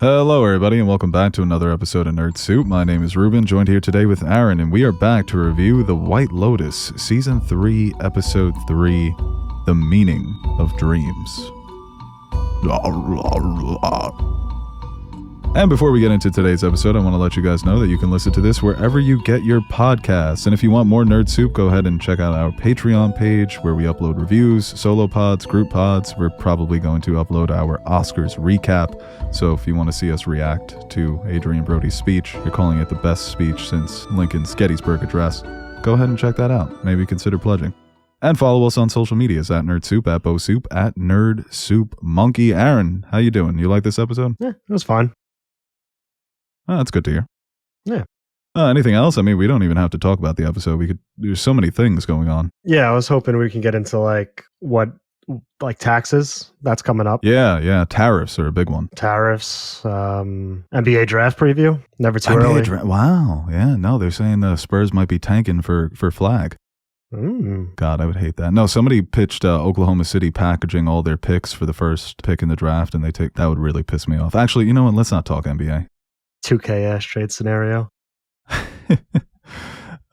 Hello everybody and welcome back to another episode of Nerd Soup. My name is Reuben, joined here today with Aaron, and we are back to review The White Lotus, Season 3, Episode 3, The Meaning of Dreams. And before we get into today's episode, I want to let you guys know that you can listen to this wherever you get your podcasts. And if you want more Nerd Soup, go ahead and check out our Patreon page where we upload reviews, solo pods, group pods. We're probably going to upload our Oscars recap. So if you want to see us react to Adrian Brody's speech, you're calling it the best speech since Lincoln's Gettysburg Address, go ahead and check that out. Maybe consider pledging. And follow us on social medias at Nerd Soup, at Beau Soup, at Nerd Soup Monkey. Aaron, how you doing? You like this episode? Yeah, it was fun. Oh, that's good to hear. Yeah. Anything else? I mean, we don't even have to talk about the episode. There's so many things going on. Yeah, I was hoping we can get into taxes. That's coming up. Yeah. Tariffs are a big one. Tariffs, NBA draft preview. Never too early. Wow. Yeah, no, they're saying the Spurs might be tanking for flag. God, I would hate that. No, somebody pitched Oklahoma City packaging all their picks for the first pick in the draft, and that would really piss me off. Actually, you know what? Let's not talk NBA. 2K ass trade scenario.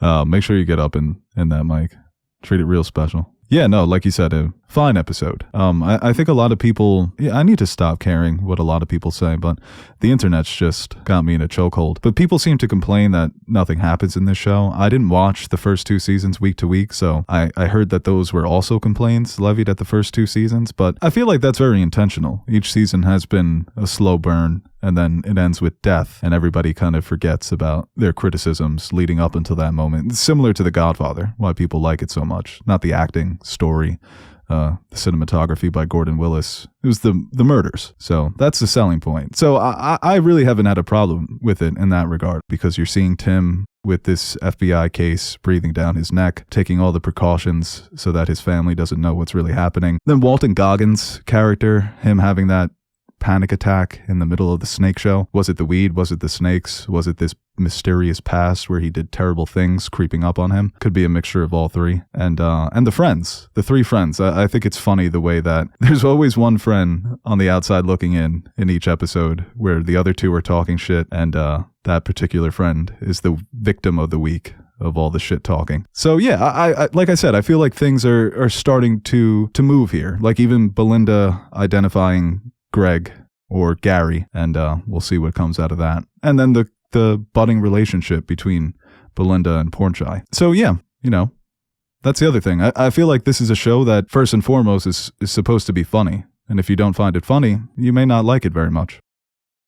Make sure you get up in that mic. Treat it real special. Yeah, no, like you said, a fine episode. I think a lot of people, I need to stop caring what a lot of people say, but the internet's just got me in a chokehold. But people seem to complain that nothing happens in this show. I didn't watch the first two seasons week to week, so I heard that those were also complaints levied at the first two seasons, but I feel like that's very intentional. Each season has been a slow burn, and then it ends with death, and everybody kind of forgets about their criticisms leading up until that moment. It's similar to The Godfather, why people like it so much. Not the acting, story, the cinematography by Gordon Willis. It was the murders. So that's the selling point. So I really haven't had a problem with it in that regard, because you're seeing Tim with this FBI case breathing down his neck, taking all the precautions so that his family doesn't know what's really happening. Then Walton Goggins' character, him having that panic attack in the middle of the snake show. Was it the weed? Was it the snakes? Was it this mysterious past where he did terrible things creeping up on him? Could be a mixture of all three. And the three friends. I think it's funny the way that there's always one friend on the outside looking in each episode where the other two are talking shit, and that particular friend is the victim of the week of all the shit talking. So yeah, I like I said, I feel like things are starting to move here. Like even Belinda identifying Greg or Gary, and we'll see what comes out of that. And then the budding relationship between Belinda and Pornchai. So yeah, that's the other thing. I feel like this is a show that first and foremost is supposed to be funny. And if you don't find it funny, you may not like it very much.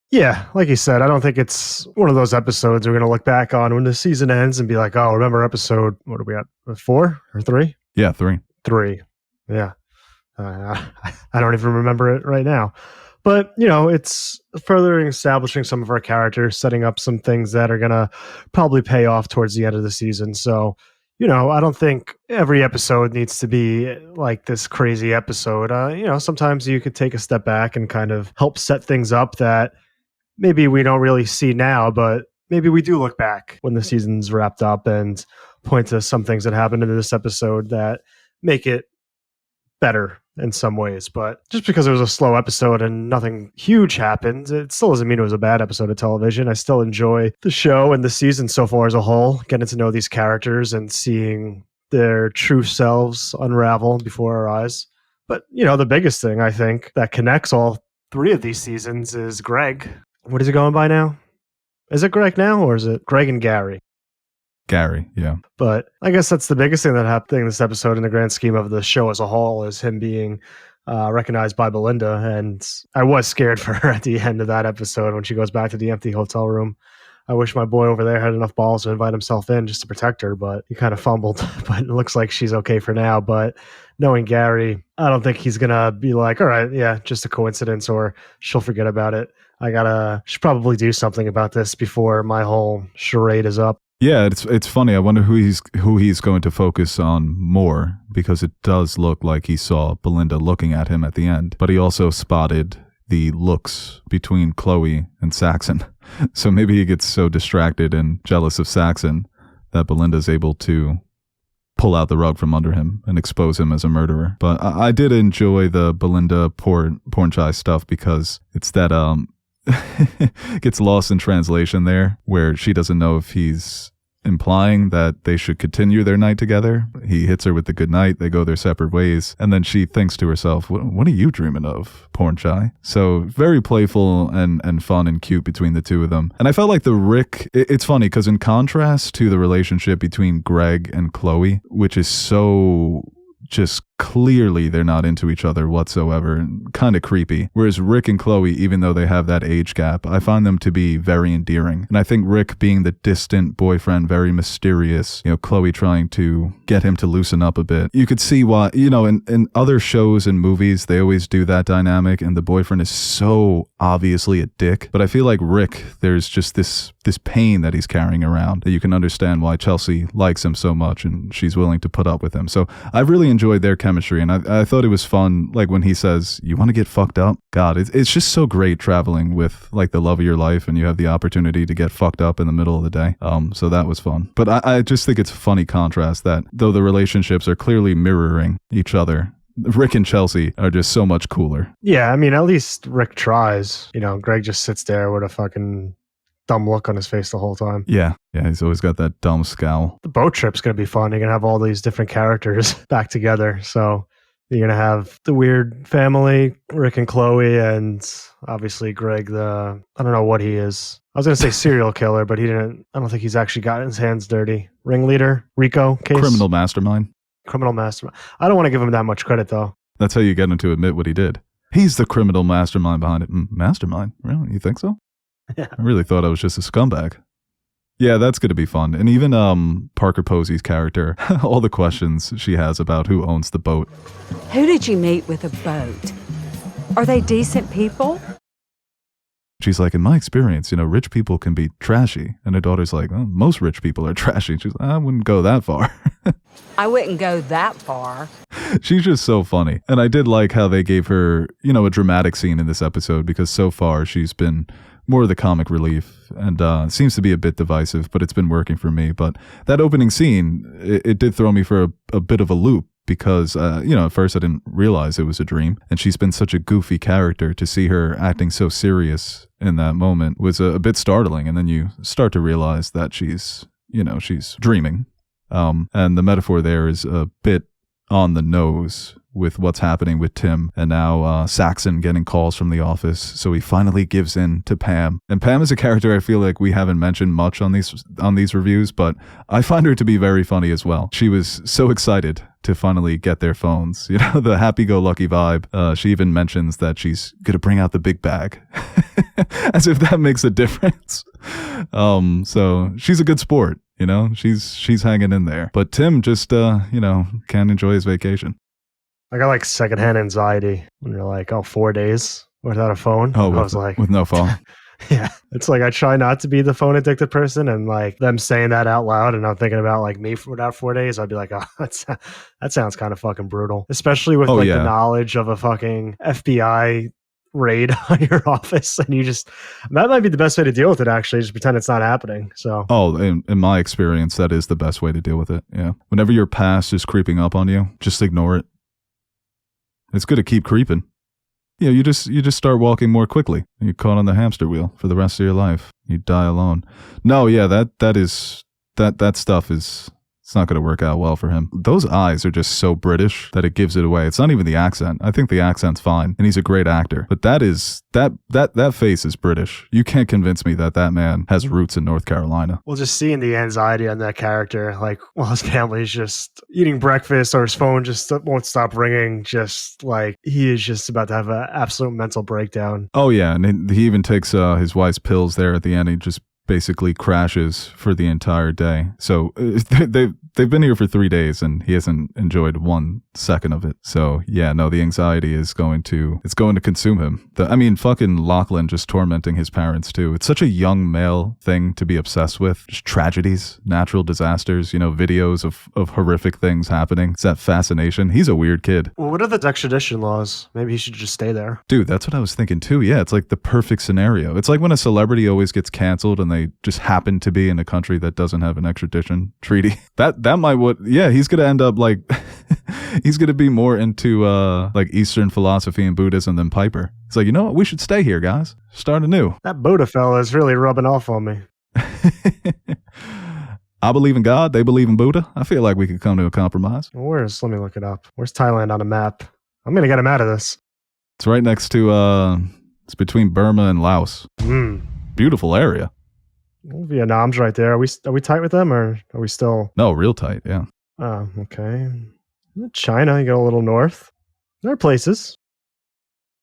Yeah, like you said, I don't think it's one of those episodes we're going to look back on when the season ends and be like, oh, remember episode, what are we at, 4 or 3? Yeah, 3. 3, yeah. I don't even remember it right now. But, it's further establishing some of our characters, setting up some things that are going to probably pay off towards the end of the season. So, I don't think every episode needs to be like this crazy episode. Sometimes you could take a step back and kind of help set things up that maybe we don't really see now, but maybe we do look back when the season's wrapped up and point to some things that happened in this episode that make it better in some ways. But just because it was a slow episode and nothing huge happened, it still doesn't mean it was a bad episode of television. I still enjoy the show and the season so far as a whole, getting to know these characters and seeing their true selves unravel before our eyes. But, the biggest thing I think that connects all 3 of these seasons is Greg. What is he going by now? Is it Greg now, or is it Greg and Gary? Gary, yeah. But I guess that's the biggest thing that happened in this episode in the grand scheme of the show as a whole, is him being recognized by Belinda. And I was scared for her at the end of that episode when she goes back to the empty hotel room. I wish my boy over there had enough balls to invite himself in just to protect her, but he kind of fumbled. But it looks like she's okay for now. But knowing Gary, I don't think he's going to be like, all right, yeah, just a coincidence, or she'll forget about it. Should probably do something about this before my whole charade is up. Yeah, it's funny. I wonder who he's going to focus on more, because it does look like he saw Belinda looking at him at the end, but he also spotted the looks between Chloe and Saxon. So maybe he gets so distracted and jealous of Saxon that Belinda's able to pull out the rug from under him and expose him as a murderer. But I did enjoy the Belinda Pornchai stuff, because it's that gets lost in translation there, where she doesn't know if he's implying that they should continue their night together. He hits her with the good night, they go their separate ways, and then she thinks to herself, what are you dreaming of, porn shy? So very playful and fun and cute between the two of them. And I felt like the Rick, it's funny because in contrast to the relationship between Greg and Chloe, which is so just clearly they're not into each other whatsoever and kind of creepy. Whereas Rick and Chloe, even though they have that age gap, I find them to be very endearing. And I think Rick being the distant boyfriend, very mysterious, Chloe trying to get him to loosen up a bit. You could see why, in other shows and movies, they always do that dynamic and the boyfriend is so obviously a dick. But I feel like Rick, there's just this pain that he's carrying around that you can understand why Chelsea likes him so much and she's willing to put up with him. So I've really enjoyed their chemistry, and I thought it was fun, like when he says, you want to get fucked up? God, it's just so great traveling with like the love of your life and you have the opportunity to get fucked up in the middle of the day. So that was fun. But I just think it's a funny contrast that though the relationships are clearly mirroring each other, Rick and Chelsea are just so much cooler. Yeah, I mean, at least Rick tries. Greg just sits there with a fucking dumb look on his face the whole time. Yeah, he's always got that dumb scowl. The boat trip's going to be fun. You're going to have all these different characters back together. So you're going to have the weird family, Rick and Chloe, and obviously Greg, I don't know what he is. I was going to say serial killer, but I don't think he's actually gotten his hands dirty. Ringleader, Rico case. Criminal mastermind. I don't want to give him that much credit, though. That's how you get him to admit what he did. He's the criminal mastermind behind it. Mastermind? Really? You think so? Yeah. I really thought I was just a scumbag. Yeah, that's going to be fun. And even Parker Posey's character, all the questions she has about who owns the boat. Who did you meet with a boat? Are they decent people? She's like, in my experience, rich people can be trashy. And her daughter's like, oh, most rich people are trashy. And she's like, I wouldn't go that far. I wouldn't go that far. She's just so funny. And I did like how they gave her, a dramatic scene in this episode because so far she's been more of the comic relief and seems to be a bit divisive, but it's been working for me. But that opening scene, it did throw me for a bit of a loop because, at first I didn't realize it was a dream. And she's been such a goofy character. To see her acting so serious in that moment was a bit startling. And then you start to realize that she's dreaming. And the metaphor there is a bit on the nose with what's happening with Tim and now Saxon getting calls from the office. So he finally gives in to Pam. And Pam is a character I feel like we haven't mentioned much on these reviews, but I find her to be very funny as well. She was so excited to finally get their phones. The happy-go-lucky vibe. She even mentions that she's going to bring out the big bag. As if that makes a difference. So she's a good sport. She's hanging in there. But Tim just, can't enjoy his vacation. I got like secondhand anxiety when you're like, 4 days without a phone. Oh, I was like, with no phone. Yeah. It's like I try not to be the phone addicted person, and like them saying that out loud and I'm thinking about like me without 4 days, I'd be like, that sounds kind of fucking brutal. Especially with the knowledge of a fucking FBI raid on your office, and that might be the best way to deal with it, actually. Just pretend it's not happening. So in my experience, that is the best way to deal with it. Yeah. Whenever your past is creeping up on you, just ignore it. It's good to keep creeping. You just start walking more quickly. You're caught on the hamster wheel for the rest of your life. You die alone. No, yeah, that stuff is, it's not going to work out well for him. Those eyes are just so British that it gives it away. It's not even the accent. I think the accent's fine, and he's a great actor. But that face is British. You can't convince me that man has roots in North Carolina. Well, just seeing the anxiety on that character, like while his family's just eating breakfast or his phone just won't stop ringing, just like he is just about to have an absolute mental breakdown. Oh, yeah, and he even takes his wife's pills there at the end. He just basically crashes for the entire day. So they've been here for 3 days and he hasn't enjoyed 1 second of it. So yeah, no, the anxiety is going to consume him. Fucking Lachlan just tormenting his parents too. It's such a young male thing to be obsessed with. Just tragedies, natural disasters, videos of horrific things happening. It's that fascination. He's a weird kid. Well, what are the extradition laws? Maybe he should just stay there. Dude, that's what I was thinking too. Yeah, it's like the perfect scenario. It's like when a celebrity always gets canceled and they just happen to be in a country that doesn't have an extradition treaty. That might he's going to end up like he's going to be more into like Eastern philosophy and Buddhism than Piper. It's like, you know what? We should stay here, guys. Start anew. That Buddha fella is really rubbing off on me. I believe in God. They believe in Buddha. I feel like we could come to a compromise. Let me look it up. Where's Thailand on a map? I'm going to get him out of this. It's right next to, it's between Burma and Laos. Beautiful area. Vietnam's right there. Are we tight with them, or are we still? No, real tight, yeah. Oh, okay. China, you go a little north. There are places.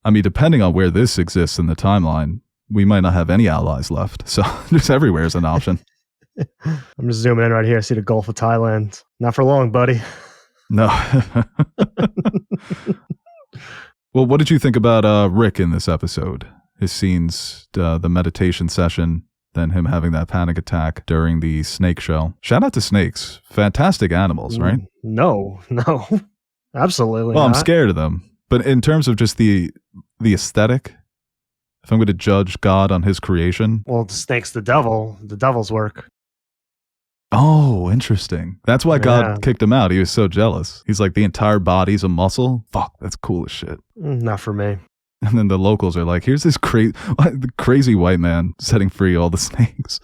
I mean, depending on where this exists in the timeline, we might not have any allies left. So just everywhere is an option. I'm just zooming in right here. I see the Gulf of Thailand. Not for long, buddy. No. Well, what did you think about Rick in this episode? His scenes, the meditation session, then him having that panic attack during the snake show. Shout out to snakes. Fantastic animals, right? No. Absolutely well, not. I'm scared of them. But in terms of just the aesthetic, if I'm going to judge God on his creation. Well, the snake's the devil's work. Oh, interesting. That's why God kicked him out. He was so jealous. He's like, the entire body's a muscle. Fuck, that's cool as shit. Not for me. And then the locals are like, here's this crazy white man setting free all the snakes.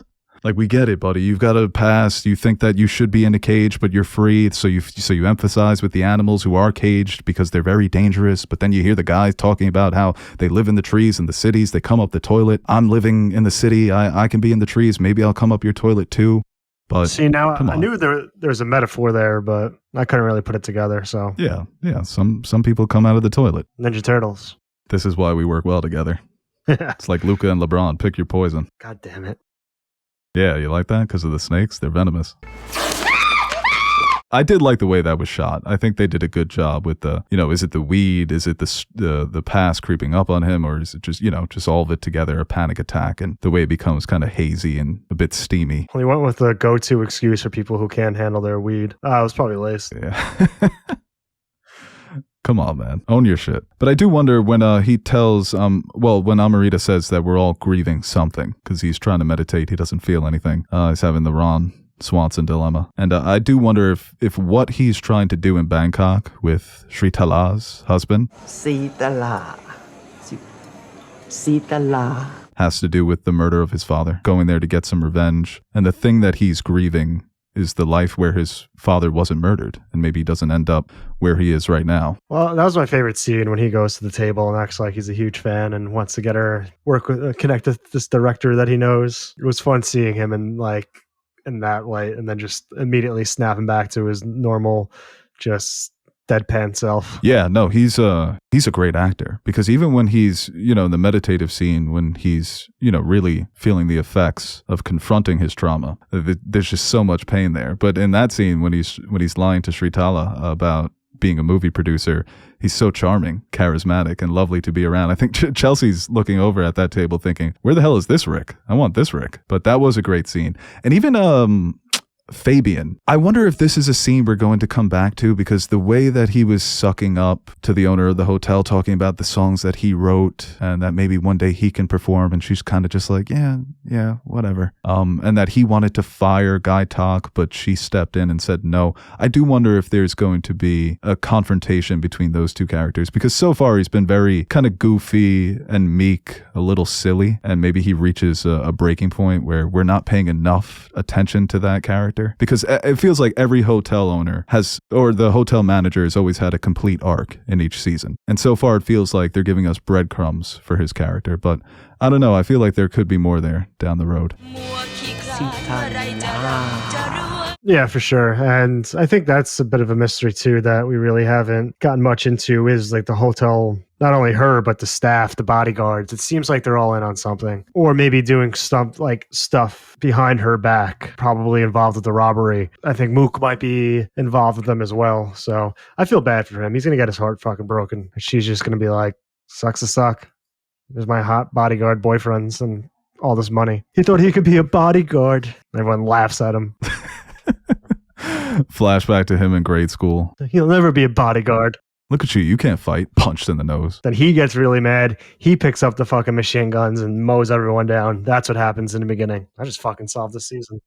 Like, we get it, buddy. You've got a past. You think that you should be in a cage, but you're free. So you emphasize with the animals who are caged because they're very dangerous. But then you hear the guys talking about how they live in the trees in the cities. They come up the toilet. I'm living in the city. I can be in the trees. Maybe I'll come up your toilet too. But see, now I knew there's a metaphor there, but I couldn't really put it together. So yeah. Some people come out of the toilet. Ninja Turtles. This is why we work well together. It's like Luca and LeBron. Pick your poison. God damn it. Yeah, you like that? Because of the snakes? They're venomous. I did like the way that was shot. I think they did a good job with the, is it the weed? Is it the past creeping up on him? Or is it just, just all of it together, a panic attack? And the way it becomes kind of hazy and a bit steamy. Well, he went with the go-to excuse for people who can't handle their weed. It was probably lace. Yeah. Come on, man. Own your shit. But I do wonder when he tells, when Amarita says that we're all grieving something because he's trying to meditate, he doesn't feel anything. He's having the Ron Swanson dilemma. And I do wonder if what he's trying to do in Bangkok with Sri Tala's husband has to do with the murder of his father, going there to get some revenge. And the thing that he's grieving is the life where his father wasn't murdered, and maybe he doesn't end up where he is right now. Well, that was my favorite scene when he goes to the table and acts like he's a huge fan and wants to get her connect with this director that he knows. It was fun seeing him in that light, and then just immediately snapping back to his normal, just deadpan self. Yeah, no, he's a great actor, because even when he's, in the meditative scene, when he's, really feeling the effects of confronting his trauma, there's just so much pain there. But in that scene, when he's lying to Sri Tala about being a movie producer, he's so charming, charismatic, and lovely to be around. I think Chelsea's looking over at that table thinking, where the hell is this Rick? I want this Rick. But that was a great scene. And even Fabian, I wonder if this is a scene we're going to come back to, because the way that he was sucking up to the owner of the hotel, talking about the songs that he wrote and that maybe one day he can perform, and she's kind of just like, yeah, whatever. And that he wanted to fire Guy Talk, but she stepped in and said no. I do wonder if there's going to be a confrontation between those two characters, because so far he's been very kind of goofy and meek, a little silly, and maybe he reaches a breaking point where we're not paying enough attention to that character. Because it feels like every hotel owner or the hotel manager has always had a complete arc in each season. And so far it feels like they're giving us breadcrumbs for his character. But I don't know. I feel like there could be more there down the road. Yeah, for sure. And I think that's a bit of a mystery too that we really haven't gotten much into, is like the hotel, not only her, but the staff, the bodyguards. It seems like they're all in on something, or maybe doing stuff behind her back, probably involved with the robbery. I think Mook might be involved with them as well. So I feel bad for him. He's going to get his heart fucking broken. She's just going to be like, sucks to suck. There's my hot bodyguard boyfriends and all this money. He thought he could be a bodyguard. Everyone laughs at him. Flashback to him in grade school. He'll never be a bodyguard. Look at you. You can't fight. Punched in the nose. Then he gets really mad. He picks up the fucking machine guns and mows everyone down. That's what happens in the beginning. I just fucking solved this season.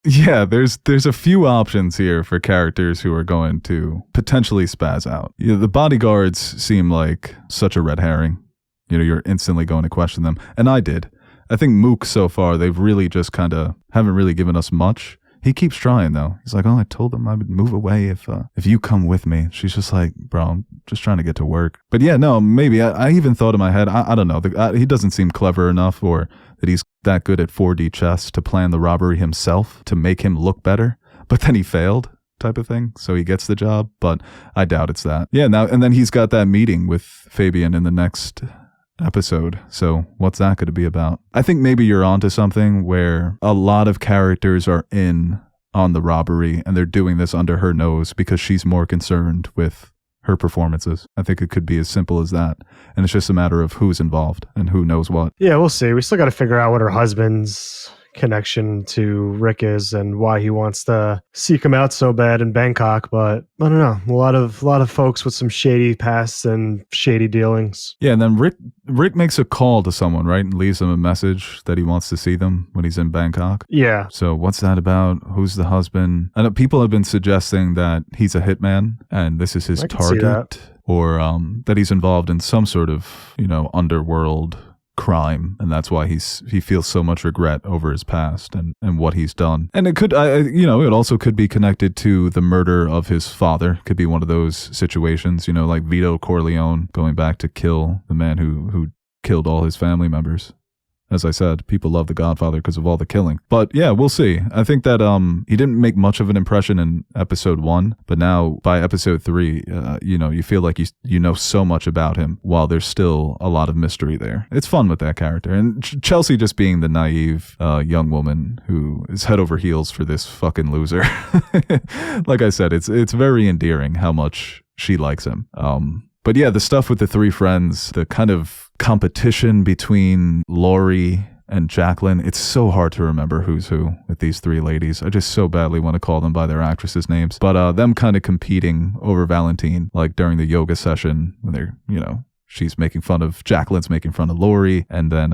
Yeah, there's a few options here for characters who are going to potentially spaz out. The bodyguards seem like such a red herring. you're instantly going to question them. And I did. I think Mook so far, they've really just kind of haven't really given us much. He keeps trying though. He's like, oh, I told him I would move away if you come with me. She's just like, bro, I'm just trying to get to work. But yeah, no, maybe I even thought in my head, I don't know. He doesn't seem clever enough, or that he's that good at 4D chess to plan the robbery himself to make him look better. But then he failed, type of thing. So he gets the job, but I doubt it's that. Yeah, now and then he's got that meeting with Fabian in the next episode. So what's that going to be about? I think maybe you're onto something where a lot of characters are in on the robbery and they're doing this under her nose because she's more concerned with her performances. I think it could be as simple as that. And it's just a matter of who's involved and who knows what. Yeah, we'll see. We still got to figure out what her husband's connection to Rick is and why he wants to seek him out so bad in Bangkok. But I don't know. A lot of folks with some shady pasts and shady dealings. Yeah, and then Rick makes a call to someone, right? And leaves them a message that he wants to see them when he's in Bangkok. Yeah. So what's that about? Who's the husband? I know people have been suggesting that he's a hitman and this is his target, or that he's involved in some sort of, underworld crime, and that's why he feels so much regret over his past and what he's done. And it could, it also could be connected to the murder of his father. Could be one of those situations, like Vito Corleone going back to kill the man who killed all his family members. As I said, people love The Godfather because of all the killing. But yeah, we'll see. I think that he didn't make much of an impression in episode 1, but now by episode 3, you feel like you know so much about him while there's still a lot of mystery there. It's fun with that character. And Chelsea just being the naive young woman who is head over heels for this fucking loser. Like I said, it's very endearing how much she likes him. But yeah, the stuff with the 3 friends, the kind of competition between Laurie and Jacqueline, it's so hard to remember who's who with these 3 ladies. I just so badly want to call them by their actresses' names. But them kind of competing over Valentine, like during the yoga session when they're, she's making fun of, Jacqueline's making fun of Laurie, and then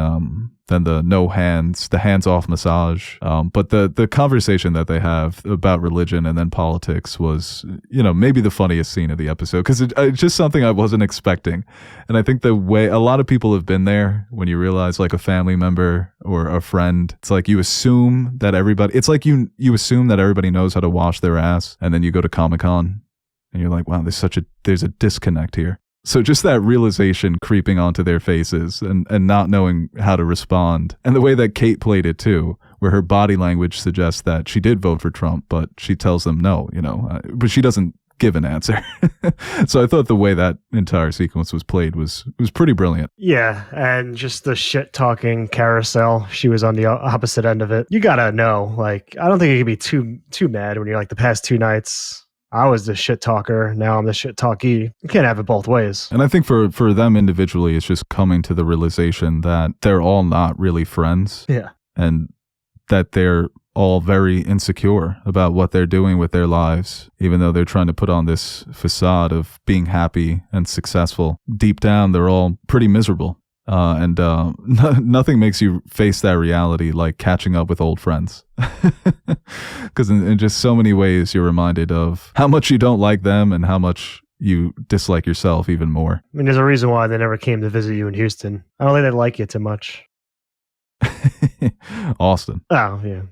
the hands-off massage. But the conversation that they have about religion and then politics was, maybe the funniest scene of the episode, because it's just something I wasn't expecting. And I think the way a lot of people have been there, when you realize like a family member or a friend, it's like you assume that everybody, it's like you assume that everybody knows how to wash their ass, and then you go to Comic-Con and you're like, wow, there's a disconnect here. So just that realization creeping onto their faces and not knowing how to respond. And the way that Kate played it too, where her body language suggests that she did vote for Trump, but she tells them no, but she doesn't give an answer. So I thought the way that entire sequence was played was pretty brilliant. Yeah, and just the shit-talking carousel. She was on the opposite end of it. You gotta know, like, I don't think you can be too mad when you're like, the past 2 nights, I was the shit talker. Now I'm the shit talkie. You can't have it both ways. And I think for them individually, it's just coming to the realization that they're all not really friends. Yeah. And that they're all very insecure about what they're doing with their lives, even though they're trying to put on this facade of being happy and successful. Deep down, they're all pretty miserable. And nothing makes you face that reality like catching up with old friends. Because in just so many ways, you're reminded of how much you don't like them and how much you dislike yourself even more. I mean, there's a reason why they never came to visit you in Houston. I don't think they like you too much. Austin. Oh, yeah.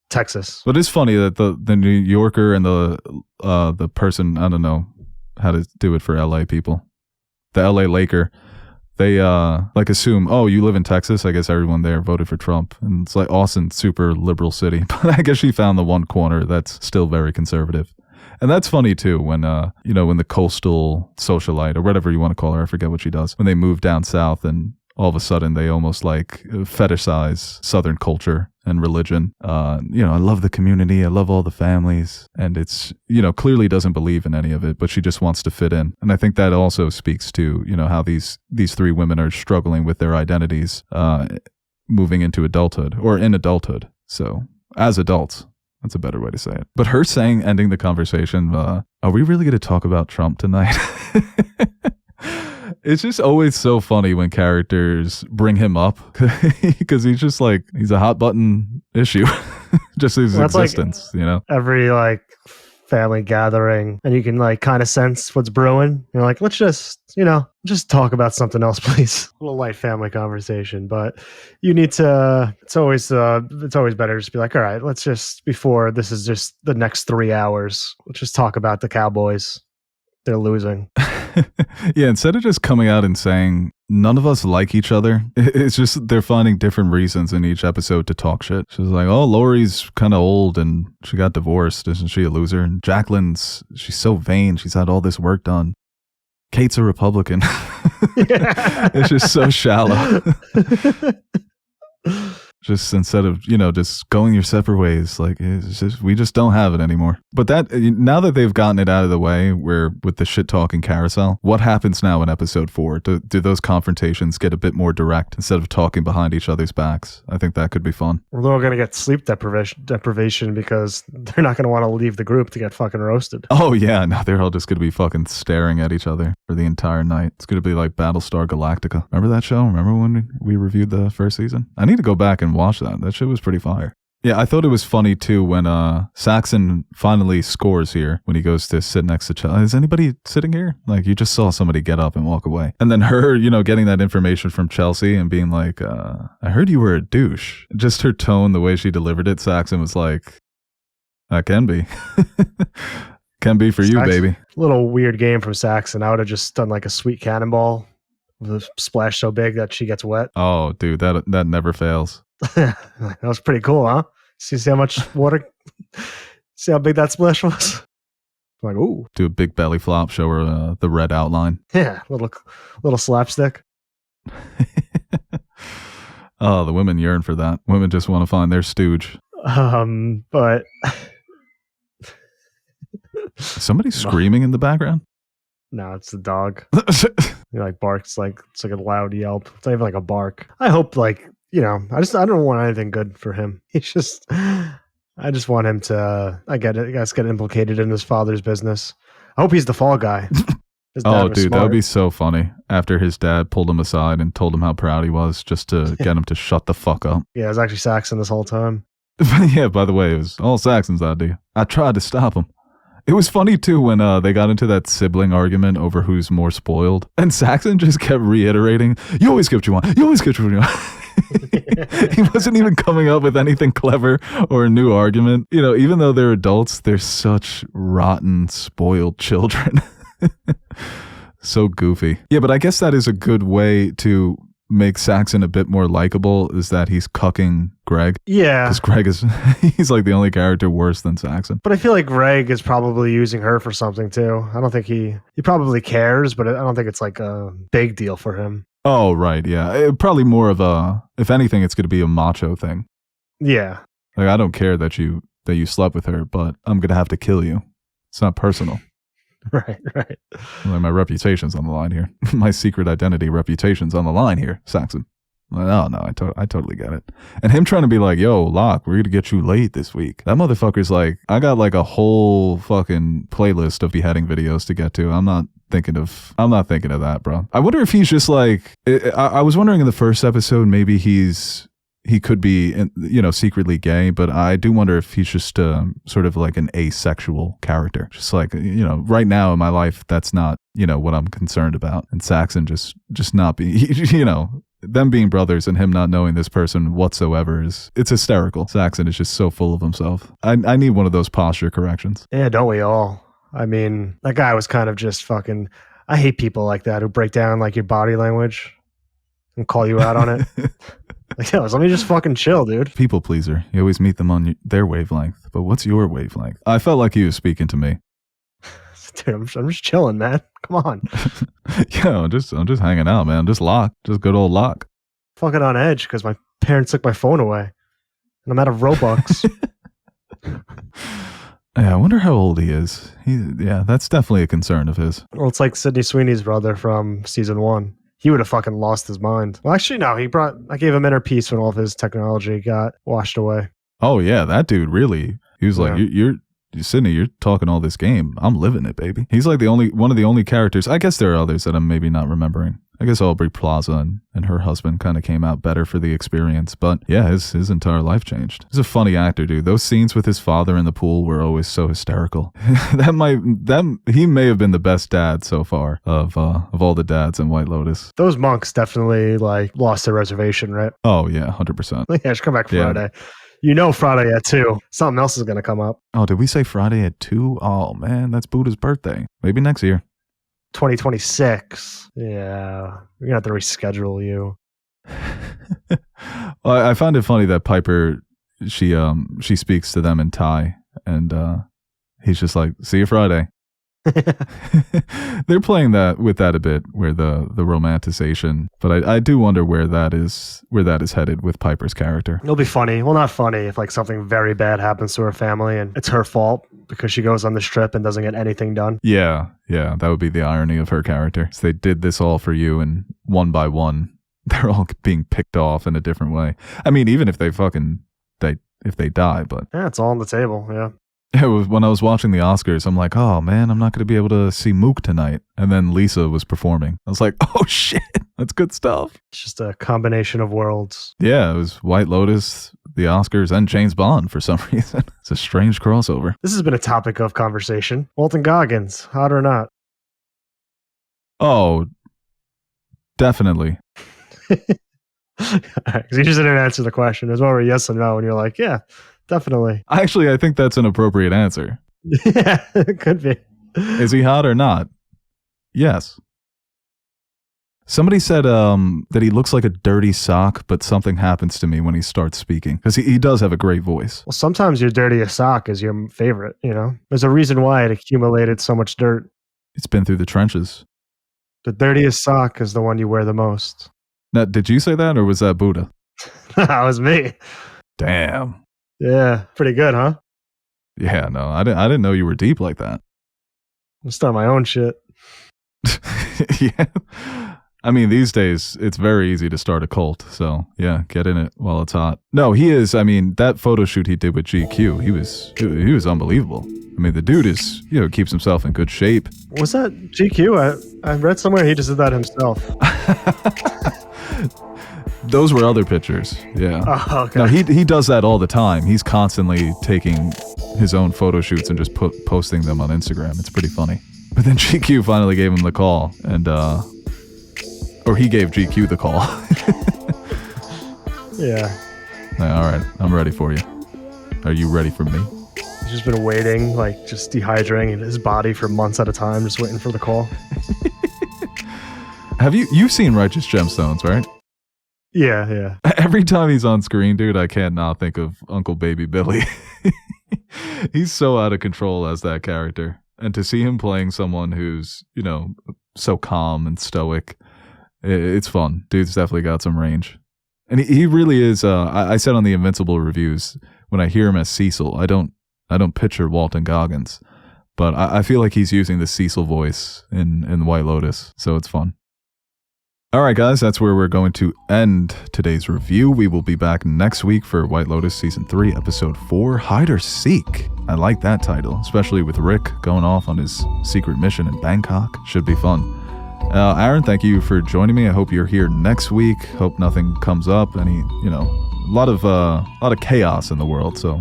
Texas. But it's funny that the New Yorker and the person, I don't know how to do it for LA people, the LA Laker, they assume, oh, you live in Texas, I guess everyone there voted for Trump. And it's like Austin's super liberal city, but I guess she found the one corner that's still very conservative. And that's funny too, when when the coastal socialite, or whatever you want to call her, I forget what she does, when they move down south and all of a sudden they almost like fetishize Southern culture and religion. I love the community. I love all the families. And it's, clearly doesn't believe in any of it, but she just wants to fit in. And I think that also speaks to, how these 3 women are struggling with their identities, moving into adulthood or in adulthood. So as adults, that's a better way to say it. But her ending the conversation, are we really going to talk about Trump tonight? It's just always so funny when characters bring him up because he's just like, he's a hot button issue, just his existence, Every family gathering, and you can like kind of sense what's brewing. You're like, let's just talk about something else, please. A little light family conversation, but you need to. It's always better to just be like, all right, let's just, before this is just the next 3 hours, let's just talk about the Cowboys. They're losing. Yeah, instead of just coming out and saying none of us like each other, it's just they're finding different reasons in each episode to talk shit. She's like, oh, Lori's kind of old and she got divorced. Isn't she a loser? And she's so vain. She's had all this work done. Kate's a Republican. It's just so shallow. Just instead of, just going your separate ways, like we just don't have it anymore. But now that they've gotten it out of the way, with the shit talking carousel, what happens now in episode 4? Do those confrontations get a bit more direct instead of talking behind each other's backs? I think that could be fun. We're all going to get sleep deprivation because they're not going to want to leave the group to get fucking roasted. Oh yeah, no, they're all just going to be fucking staring at each other for the entire night. It's going to be like Battlestar Galactica. Remember that show? Remember when we reviewed the first season? I need to go back and watch that. That shit was pretty fire. Yeah, I thought it was funny too when Saxon finally scores here when he goes to sit next to Chelsea. Is anybody sitting here? Like, you just saw somebody get up and walk away. And then her, getting that information from Chelsea and being like, I heard you were a douche. Just her tone, the way she delivered it, Saxon was like, that can be. Can be for you, baby. A little weird game from Saxon. I would have just done like a sweet cannonball with a splash so big that she gets wet. Oh, dude, that never fails. That was pretty cool, huh? See how much water? See how big that splash was? I'm like, ooh. Do a big belly flop, show her the red outline. Yeah, little slapstick. Oh, the women yearn for that. Women just want to find their stooge. But somebody screaming in the background? No, it's the dog. He like barks like it's like a loud yelp. It's not even like a bark. I hope I don't want anything good for him. I just want him to get implicated in his father's business. I hope he's the fall guy. Oh, dude, that would be so funny. After his dad pulled him aside and told him how proud he was, just to get him to shut the fuck up. Yeah, it was actually Saxon this whole time. Yeah, by the way, it was all Saxon's idea. I tried to stop him. It was funny, too, when they got into that sibling argument over who's more spoiled. And Saxon just kept reiterating, you always get what you want. You always get what you want. He wasn't even coming up with anything clever or a new argument. Even though they're adults, they're such rotten, spoiled children. So goofy. Yeah, but I guess that is a good way to make Saxon a bit more likable, is that he's cucking Greg. Yeah. Because Greg he's like the only character worse than Saxon. But I feel like Greg is probably using her for something too. I don't think he probably cares, but I don't think it's like a big deal for him. Oh, right. Yeah. Probably more of if anything, it's going to be a macho thing. Yeah. Like, I don't care that you slept with her, but I'm going to have to kill you. It's not personal. Right. Like, my reputation's on the line here. My secret identity reputation's on the line here, Saxon. Like, oh, no, I totally get it. And him trying to be like, yo, Locke, we're going to get you late this week. That motherfucker's like, I got like a whole fucking playlist of beheading videos to get to. I'm not thinking of that, bro. I wonder if he's just like, I was wondering in the first episode, maybe he could be, secretly gay, but I do wonder if he's just sort of like an asexual character. Just like, right now in my life, that's not, what I'm concerned about. And Saxon just not being, them being brothers and him not knowing this person whatsoever it's hysterical. Saxon is just so full of himself. I need one of those posture corrections. Yeah, don't we all? I mean, that guy was kind of just fucking, I hate people like that who break down like your body language and call you out on it. Like, yo, let me just fucking chill, dude. People pleaser. You always meet them on their wavelength. But what's your wavelength? I felt like he was speaking to me. Dude, I'm just chilling, man. Come on. Yeah, I'm just hanging out, man. Just good old Locke. Fucking on edge because my parents took my phone away. And I'm out of Robux. Yeah, I wonder how old he is. That's definitely a concern of his. Well, it's like Sydney Sweeney's brother from season 1. He would have fucking lost his mind. Well, actually, no. I gave him inner peace when all of his technology got washed away. Oh, yeah. That dude really, he was like, Sydney, you're talking all this game. I'm living it, baby. He's like one of the only characters. I guess there are others that I'm maybe not remembering. I guess Aubrey Plaza and her husband kind of came out better for the experience. But yeah, his entire life changed. He's a funny actor, dude. Those scenes with his father in the pool were always so hysterical. He may have been the best dad so far of all the dads in White Lotus. Those monks definitely like lost their reservation, right? Oh yeah, 100%. Yeah, just come back Friday. Friday at 2. Something else is going to come up. Oh, did we say Friday at 2? Oh man, that's Buddha's birthday. Maybe next year. 2026. Yeah, we're gonna have to reschedule you. Well, I find it funny that Piper, she speaks to them in Thai, and he's just like, "See you Friday." They're playing that a bit, where the romanticization, but I do wonder where that is headed with Piper's character. It'll be funny. Well, not funny if like something very bad happens to her family and it's her fault because she goes on this trip and doesn't get anything done. Yeah, that would be the irony of her character. So they did this all for you, and one by one, they're all being picked off in a different way. I mean, even if they die, but yeah, it's all on the table. Yeah. It was when I was watching the Oscars, I'm like, oh man, I'm not going to be able to see Mook tonight. And then Lisa was performing. I was like, oh shit, that's good stuff. It's just a combination of worlds. Yeah, it was White Lotus, the Oscars, and James Bond for some reason. It's a strange crossover. This has been a topic of conversation. Walton Goggins, hot or not? Oh, definitely. Because you just didn't answer the question. There's more of a yes or no, and you're like, yeah. Definitely. Actually, I think that's an appropriate answer. Yeah, it could be. Is he hot or not? Yes. Somebody said that he looks like a dirty sock, but something happens to me when he starts speaking. Because he does have a great voice. Well, sometimes your dirtiest sock is your favorite, you know? There's a reason why it accumulated so much dirt. It's been through the trenches. The dirtiest sock is the one you wear the most. Now, did you say that, or was that Buddha? That was me. Damn. Yeah, pretty good, huh? Yeah, no, I didn't know you were deep like that. I'll start my own shit. Yeah. I mean, these days, it's very easy to start a cult. So, yeah, get in it while it's hot. No, he is. I mean, that photo shoot he did with GQ, he was unbelievable. I mean, the dude is, keeps himself in good shape. Was that GQ? I read somewhere he just did that himself. Those were other pictures. Yeah. Oh, okay. No, he does that all the time. He's constantly taking his own photo shoots and just posting them on Instagram. It's pretty funny. But then GQ finally gave him the call, and or he gave GQ the call. Yeah. All right, I'm ready for you. Are you ready for me? He's just been waiting, like just dehydrating his body for months at a time, just waiting for the call. Have you've seen Righteous Gemstones, right? Yeah. Every time he's on screen, dude, I can't not think of Uncle Baby Billy. He's so out of control as that character. And to see him playing someone who's, so calm and stoic, it's fun. Dude's definitely got some range. And he really is, I said on the Invincible reviews, when I hear him as Cecil, I don't picture Walton Goggins. But I feel like he's using the Cecil voice in White Lotus, so it's fun. All right, guys, that's where we're going to end today's review. We will be back next week for White Lotus Season 3, Episode 4, Hide or Seek. I like that title, especially with Rick going off on his secret mission in Bangkok. Should be fun. Aaron, thank you for joining me. I hope you're here next week. Hope nothing comes up. A lot of chaos in the world, so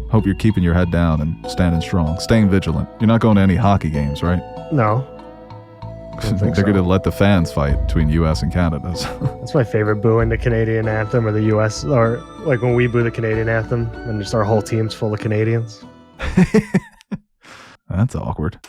hope you're keeping your head down and standing strong, staying vigilant. You're not going to any hockey games, right? No. They're going to let the fans fight between U.S. and Canada. That's my favorite, booing the Canadian anthem or the U.S. or like when we boo the Canadian anthem and just our whole team's full of Canadians. That's awkward.